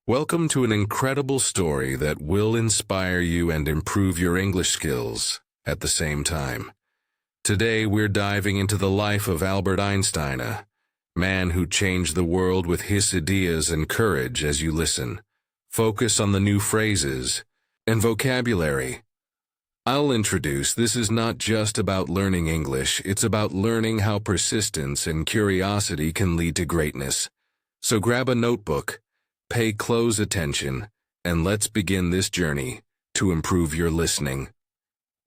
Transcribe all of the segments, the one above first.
Welcome to an incredible story that will inspire you and improve your English skills at the same time. Today we're diving into the life of Albert Einstein, a man who changed the world with his ideas and courage. As you listen, focus on the new phrases and vocabulary I'll introduce. This is not just about learning English, it's about learning how persistence and curiosity can lead to greatness. So grab a notebook, pay close attention, and let's begin this journey to improve your listening,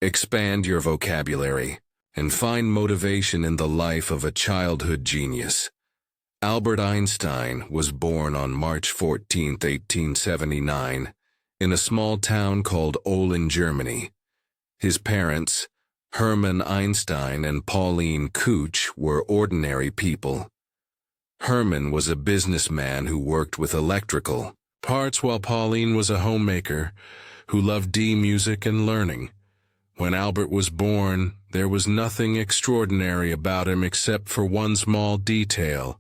expand your vocabulary, and find motivation in the life of a childhood genius. Albert Einstein was born on March 14, 1879, in a small town called Olin, Germany. His parents, Hermann Einstein and Pauline Couch, were ordinary people. Hermann was a businessman who worked with electrical parts, while Pauline was a homemaker who loved music and learning. When Albert was born, there was nothing extraordinary about him except for one small detail.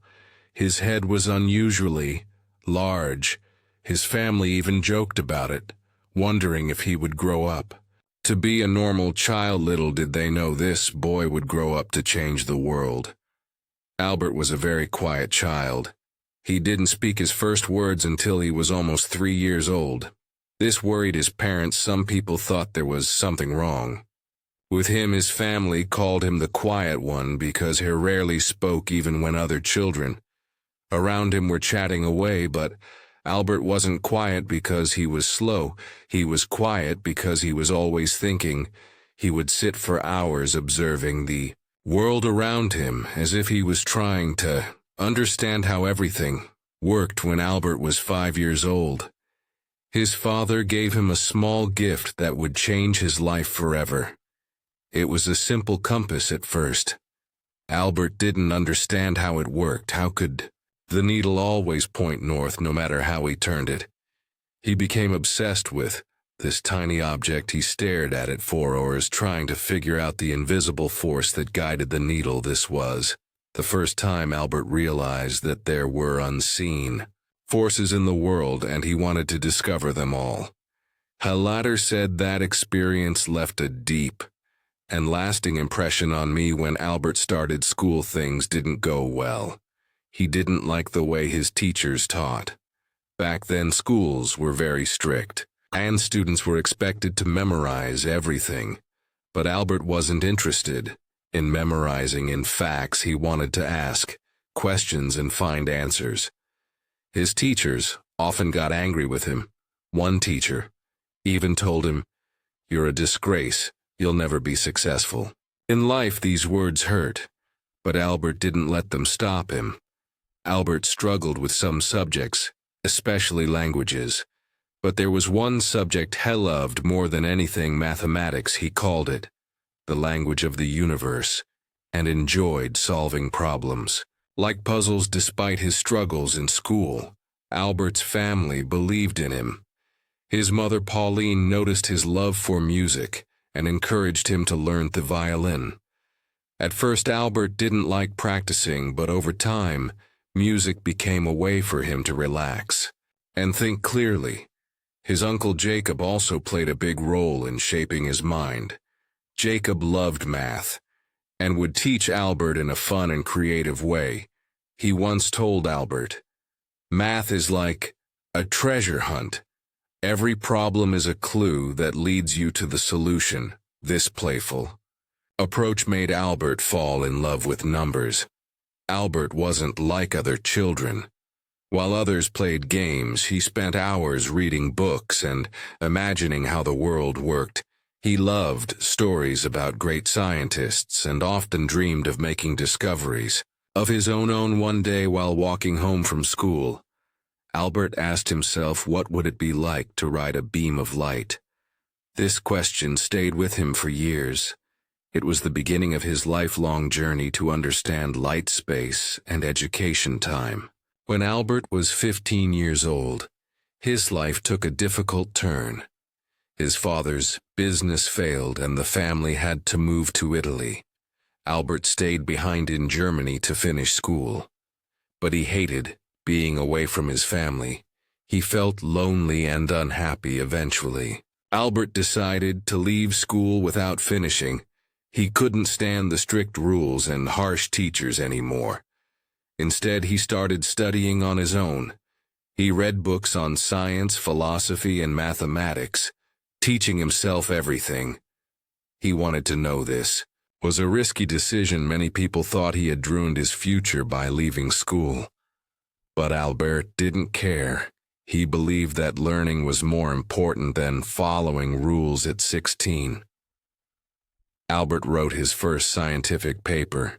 His head was unusually large. His family even joked about it, wondering if he would grow up to be a normal child. Little did they know this boy would grow up to change the world. Albert was a very quiet child. He didn't speak his first words until he was almost 3 years old. This worried his parents. Some people thought there was something wrong with him. His family called him the quiet one because he rarely spoke even when other children around him were chatting away. But Albert wasn't quiet because he was slow. He was quiet because he was always thinking. He would sit for hours observing the world around him as if he was trying to understand how everything worked. When Albert was 5 years old, his father gave him a small gift that would change his life forever. It was a simple compass at first. Albert didn't understand how it worked. How could the needle always point north no matter how he turned it? He became obsessed with this tiny object. He stared at it for hours, trying to figure out the invisible force that guided the needle. This was the first time Albert realized that there were unseen forces in the world, and he wanted to discover them all. He later said that experience left a deep and lasting impression on me. When Albert started school, things didn't go well. He didn't like the way his teachers taught. Back then, schools were very strict, and students were expected to memorize everything. But Albert wasn't interested in memorizing. In facts, he wanted to ask questions and find answers. His teachers often got angry with him. One teacher even told him, "You're a disgrace. You'll never be successful." In life, these words hurt, but Albert didn't let them stop him. Albert struggled with some subjects, especially languages. But there was one subject he loved more than anything: mathematics. He called it the language of the universe, and enjoyed solving problems like puzzles. Despite his struggles in school, Albert's family believed in him. His mother, Pauline, noticed his love for music and encouraged him to learn the violin. At first, Albert didn't like practicing, but over time, music became a way for him to relax and think clearly. His uncle Jacob also played a big role in shaping his mind. Jacob loved math and would teach Albert in a fun and creative way. He once told Albert, "Math is like a treasure hunt. Every problem is a clue that leads you to the solution." This playful approach made Albert fall in love with numbers. Albert wasn't like other children. While others played games, he spent hours reading books and imagining how the world worked. He loved stories about great scientists and often dreamed of making discoveries of his own. One day, while walking home from school, Albert asked himself, what would it be like to ride a beam of light? This question stayed with him for years. It was the beginning of his lifelong journey to understand light, space, and education time. When Albert was 15 years old, his life took a difficult turn. His father's business failed and the family had to move to Italy. Albert stayed behind in Germany to finish school. But he hated being away from his family. He felt lonely and unhappy eventually. Albert decided to leave school without finishing. He couldn't stand the strict rules and harsh teachers anymore. Instead, he started studying on his own. He read books on science, philosophy, and mathematics, teaching himself everything. He wanted to know this. It was a risky decision. Many people thought he had ruined his future by leaving school. But Albert didn't care. He believed that learning was more important than following rules at 16. Albert wrote his first scientific paper.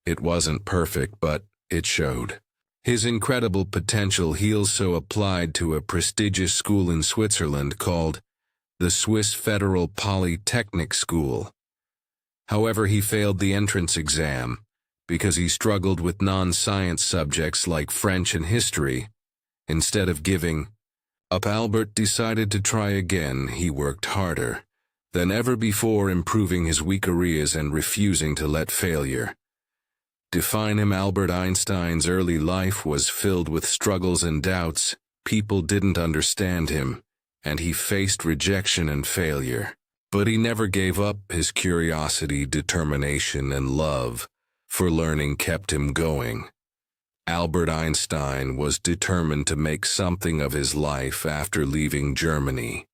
It wasn't perfect, but it showed his incredible potential. He also applied to a prestigious school in Switzerland called the Swiss Federal Polytechnic School. However, he failed the entrance exam because he struggled with non-science subjects like French and history. Instead of giving up, Albert decided to try again. He worked harder than ever before, improving his weak areas and refusing to let failure define him. Albert Einstein's early life was filled with struggles and doubts. People didn't understand him, and he faced rejection and failure. But he never gave up. His curiosity, determination, and love for learning kept him going. Albert Einstein was determined to make something of his life after leaving Germany.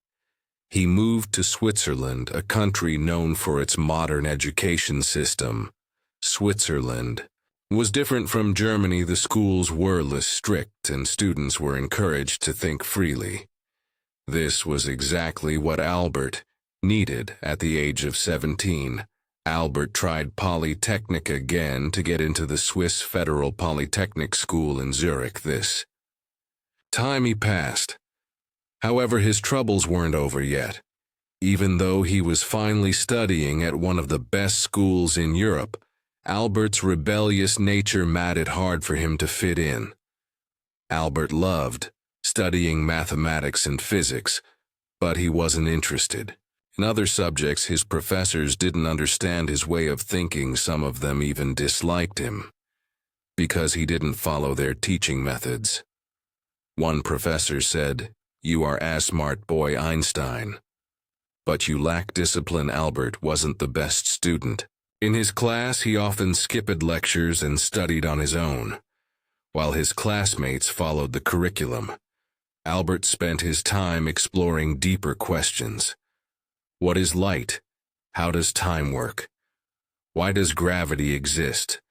He moved to Switzerland, a country known for its modern education system. Switzerland was different from Germany. The schools were less strict and students were encouraged to think freely. This was exactly what Albert needed at the age of 17. Albert tried Polytechnic again to get into the Swiss Federal Polytechnic School in Zurich. This time he passed. However, his troubles weren't over yet. Even though he was finally studying at one of the best schools in Europe, Albert's rebellious nature made it hard for him to fit in. Albert loved studying mathematics and physics, but he wasn't interested in other subjects. His professors didn't understand his way of thinking. Some of them even disliked him because he didn't follow their teaching methods. One professor said, "You are a smart boy, Einstein, but you lack discipline." Albert wasn't the best student. In his class, he often skipped lectures and studied on his own, while his classmates followed the curriculum. Albert spent his time exploring deeper questions. What is light? How does time work? Why does gravity exist?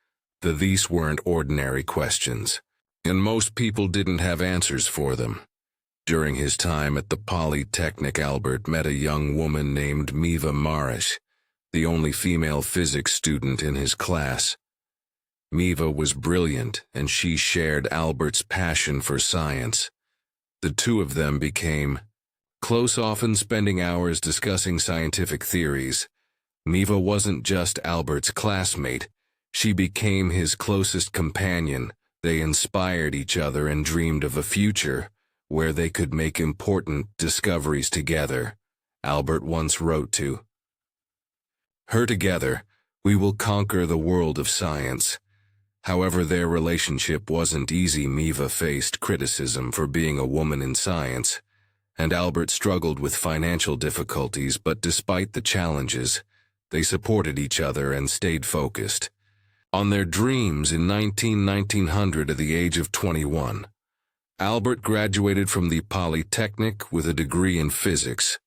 These weren't ordinary questions, and most people didn't have answers for them. During his time at the Polytechnic, Albert met a young woman named Miva Marish, the only female physics student in his class. Miva was brilliant, and she shared Albert's passion for science. The two of them became close, often spending hours discussing scientific theories. Miva wasn't just Albert's classmate, she became his closest companion. They inspired each other and dreamed of a future where they could make important discoveries together. Albert once wrote to her, "Together, we will conquer the world of science." However, their relationship wasn't easy. Miva faced criticism for being a woman in science, and Albert struggled with financial difficulties, but despite the challenges, they supported each other and stayed focused on their dreams. In 1900, at the age of 21, Albert graduated from the Polytechnic with a degree in physics.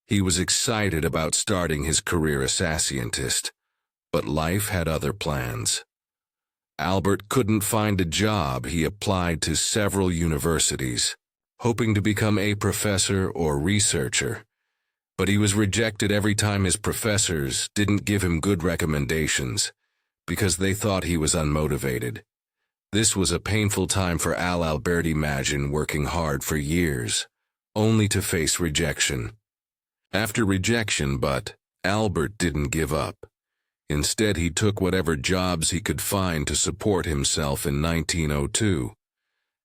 He was excited about starting his career as a scientist, but life had other plans. Albert couldn't find a job. He applied to several universities, hoping to become a professor or researcher, but he was rejected every time. His professors didn't give him good recommendations because they thought he was unmotivated. This was a painful time for Albert. Imagine working hard for years, only to face rejection after rejection. But Albert didn't give up. Instead, he took whatever jobs he could find to support himself. In 1902,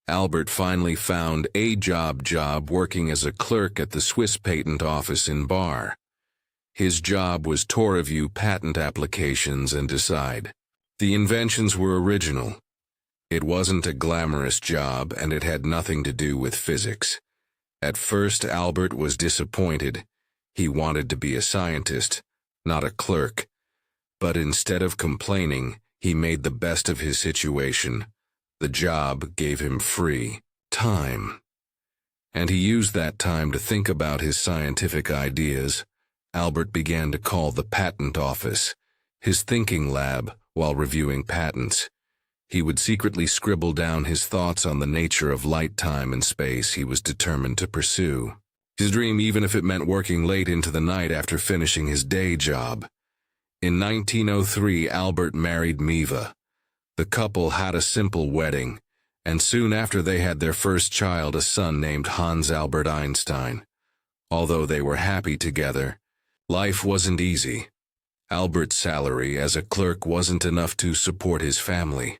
Albert finally found a job working as a clerk at the Swiss Patent Office in Bar. His job was to review patent applications and decide the inventions were original. It wasn't a glamorous job, and it had nothing to do with physics. At first, Albert was disappointed. He wanted to be a scientist, not a clerk. But instead of complaining, he made the best of his situation. The job gave him free time. And he used that time to think about his scientific ideas. Albert began to call the patent office, his thinking lab, while reviewing patents. He would secretly scribble down his thoughts on the nature of light, time, and space he was determined to pursue. His dream, even if it meant working late into the night after finishing his day job. In 1903, Albert married Miva. The couple had a simple wedding, and soon after they had their first child, a son named Hans Albert Einstein. Although they were happy together, life wasn't easy. Albert's salary as a clerk wasn't enough to support his family.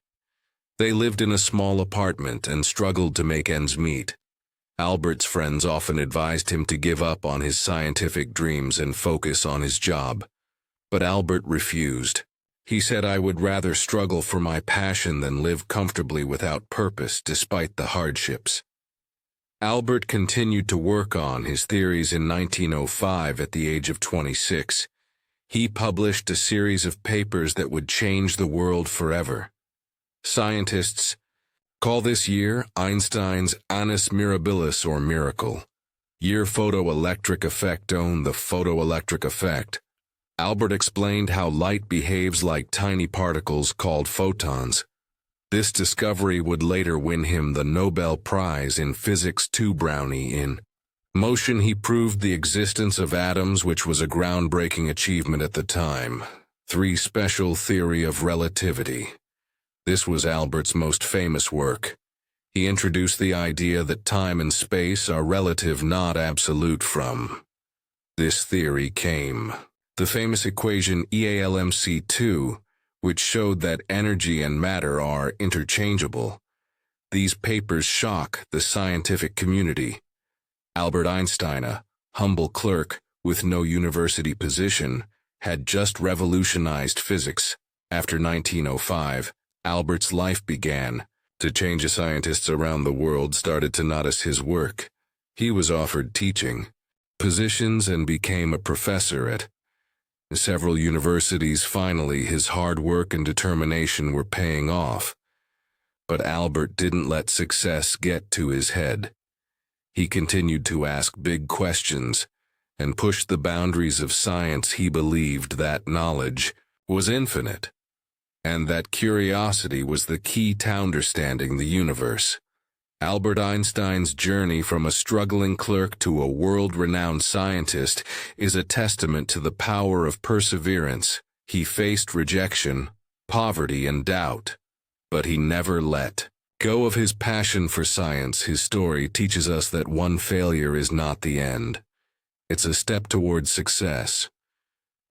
They lived in a small apartment and struggled to make ends meet. Albert's friends often advised him to give up on his scientific dreams and focus on his job. But Albert refused. He said, "I would rather struggle for my passion than live comfortably without purpose despite the hardships." Albert continued to work on his theories in 1905 at the age of 26. He published a series of papers that would change the world forever. Scientists call this year Einstein's annus mirabilis, or miracle. Year photoelectric effect, the photoelectric effect. Albert explained how light behaves like tiny particles called photons. This discovery would later win him the Nobel Prize in Physics II. Brownie. In motion, he proved the existence of atoms, which was a groundbreaking achievement at the time. 3. Special theory of relativity. This was Albert's most famous work. He introduced the idea that time and space are relative, not absolute. From this theory came the famous equation EALMC2, which showed that energy and matter are interchangeable. These papers shock the scientific community. Albert Einstein, a humble clerk with no university position, had just revolutionized physics. After 1905, Albert's life began to change. Scientists around the world started to notice his work. He was offered teaching positions and became a professor at several universities. Finally, his hard work and determination were paying off. But Albert didn't let success get to his head. He continued to ask big questions and push the boundaries of science. He believed that knowledge was infinite, and that curiosity was the key to understanding the universe. Albert Einstein's journey from a struggling clerk to a world-renowned scientist is a testament to the power of perseverance. He faced rejection, poverty, and doubt, but he never let go of his passion for science. His story teaches us that one failure is not the end. It's a step towards success.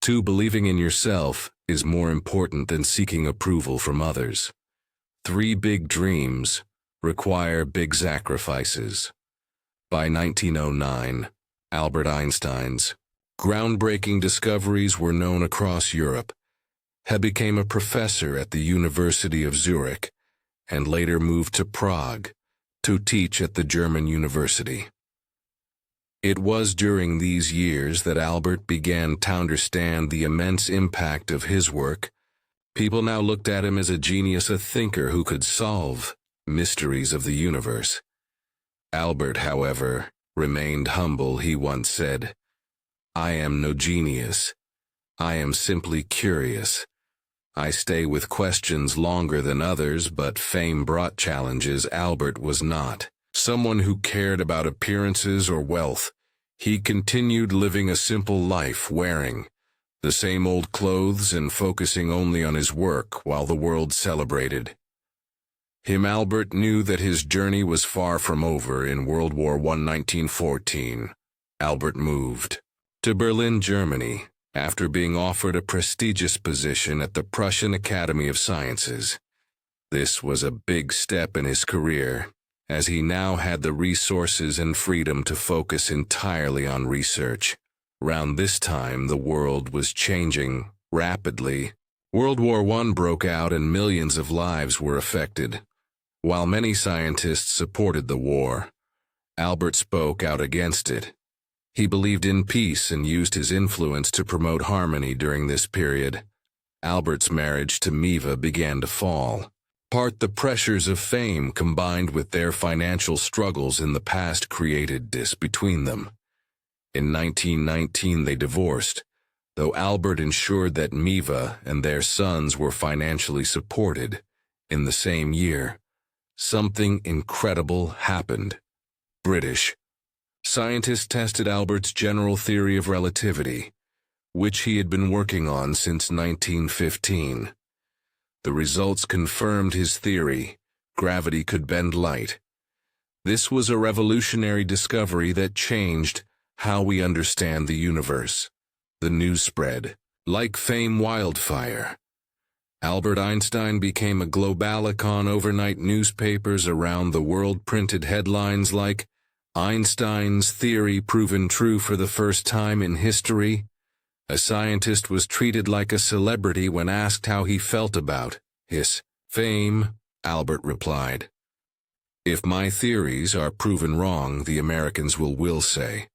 2. Believing in yourself is more important than seeking approval from others. 3. Big dreams require big sacrifices. By 1909, Albert Einstein's groundbreaking discoveries were known across Europe. He became a professor at the University of Zurich and later moved to Prague to teach at the German university. It was during these years that Albert began to understand the immense impact of his work. People now looked at him as a genius, a thinker who could solve mysteries of the universe. Albert, however, remained humble. He once said, "I am no genius. I am simply curious. I stay with questions longer than others," but fame brought challenges. Albert was not someone who cared about appearances or wealth. He continued living a simple life, wearing the same old clothes and focusing only on his work while the world celebrated him. Albert knew that his journey was far from over. In World War I, 1914, Albert moved to Berlin, Germany, after being offered a prestigious position at the Prussian Academy of Sciences. This was a big step in his career, as he now had the resources and freedom to focus entirely on research. Around this time, the world was changing rapidly. World War I broke out and millions of lives were affected. While many scientists supported the war, Albert spoke out against it. He believed in peace and used his influence to promote harmony during this period. Albert's marriage to Miva began to fall. Part the pressures of fame combined with their financial struggles in the past created dis between them. In 1919 they divorced, though Albert ensured that Miva and their sons were financially supported. In the same year, something incredible happened. British scientists tested Albert's general theory of relativity, which he had been working on since 1915. The results confirmed his theory: gravity could bend light. This was a revolutionary discovery that changed how we understand the universe. The news spread like fame wildfire. Albert Einstein became a global icon overnight. Newspapers around the world printed headlines like, "Einstein's theory proven true for the first time in history." A scientist was treated like a celebrity when asked how he felt about his fame. Albert replied, "If my theories are proven wrong, the Americans will say,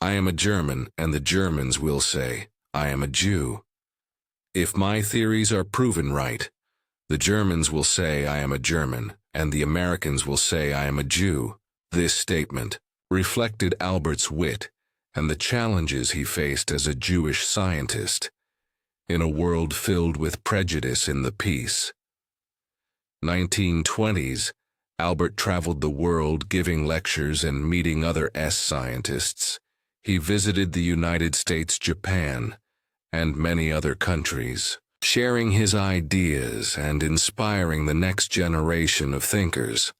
I am a German, and the Germans will say, I am a Jew. If my theories are proven right, the Germans will say I am a German, and the Americans will say I am a Jew." This statement reflected Albert's wit and the challenges he faced as a Jewish scientist in a world filled with prejudice in the peace. 1920s, Albert traveled the world giving lectures and meeting other scientists. He visited the United States, Japan, and many other countries, sharing his ideas and inspiring the next generation of thinkers.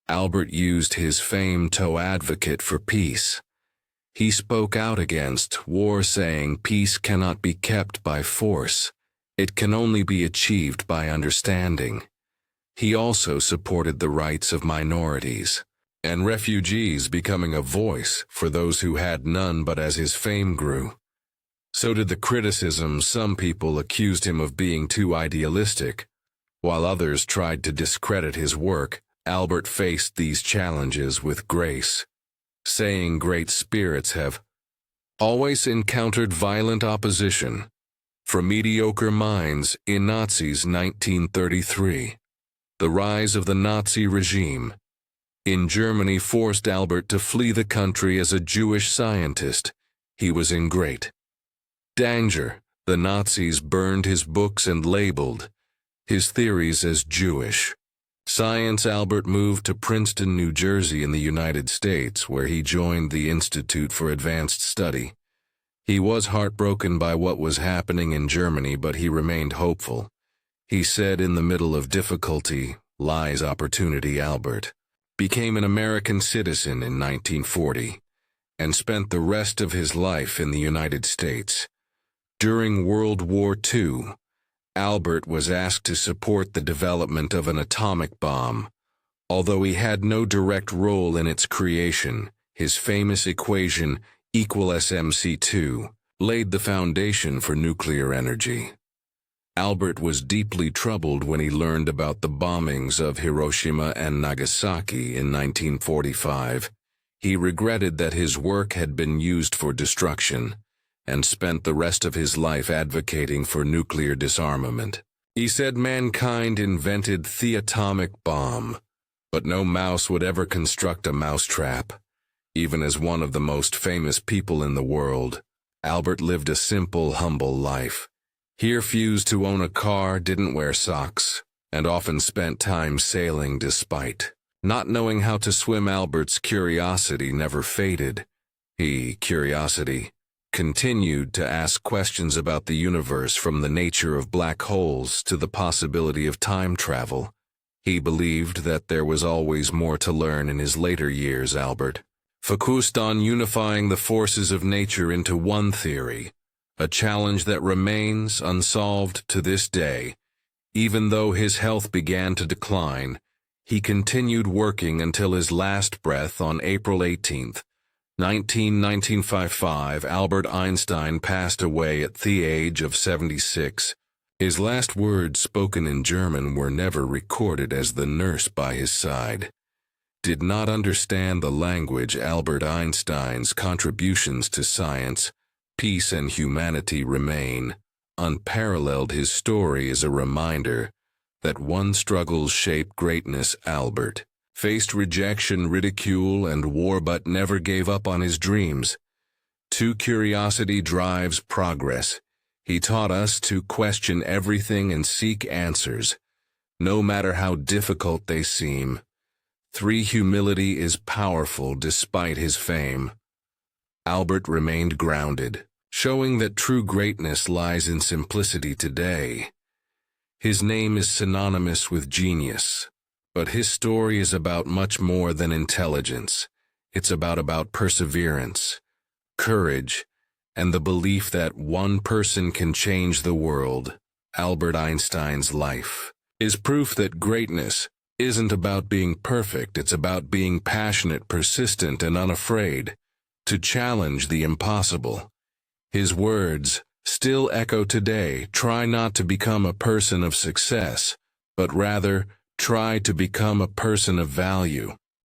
Albert used his fame to advocate for peace. He spoke out against war, saying peace cannot be kept by force. It can only be achieved by understanding. He also supported the rights of minorities and refugees, becoming a voice for those who had none. But as his fame grew, so did the criticism. Some people accused him of being too idealistic, while others tried to discredit his work. Albert faced these challenges with grace, saying great spirits have always encountered violent opposition from mediocre minds. In Nazis 1933, the rise of the Nazi regime in Germany forced Albert to flee the country as a Jewish scientist. He was in great danger. The Nazis burned his books and labeled his theories as Jewish science. Albert moved to Princeton, New Jersey in the United States, where he joined the Institute for Advanced Study. He was heartbroken by what was happening in Germany, but he remained hopeful. He said, "In the middle of difficulty lies opportunity." Albert became an American citizen in 1940 and spent the rest of his life in the United States. During World War II, Albert was asked to support the development of an atomic bomb. Although he had no direct role in its creation, his famous equation =SMC2 laid the foundation for nuclear energy. Albert was deeply troubled when he learned about the bombings of Hiroshima and Nagasaki in 1945. He regretted that his work had been used for destruction, and spent the rest of his life advocating for nuclear disarmament. He said mankind invented the atomic bomb, but no mouse would ever construct a mousetrap. Even as one of the most famous people in the world, Albert lived a simple, humble life. He refused to own a car, didn't wear socks, and often spent time sailing despite not knowing how to swim. Albert's curiosity never faded. Curiosity continued to ask questions about the universe, from the nature of black holes to the possibility of time travel. He believed that there was always more to learn. In his later years, Albert focused on unifying the forces of nature into one theory, a challenge that remains unsolved to this day. Even though his health began to decline, he continued working until his last breath. On April 18, 1955, Albert Einstein passed away at the age of 76. His last words spoken in German were never recorded as the nurse by his side did not understand the language. Albert Einstein's contributions to science, peace and humanity remain unparalleled. His story is a reminder that one struggles shape greatness. Albert faced rejection, ridicule, and war but never gave up on his dreams. Curiosity drives progress. He taught us to question everything and seek answers, no matter how difficult they seem. 3. Humility is powerful despite his fame. Albert remained grounded, showing that true greatness lies in simplicity. Today, his name is synonymous with genius, but his story is about much more than intelligence. It's about perseverance, courage, and the belief that one person can change the world. Albert Einstein's life is proof that greatness isn't about being perfect. It's about being passionate, persistent, and unafraid to challenge the impossible. His words still echo today. Try not to become a person of success, but rather try to become a person of value.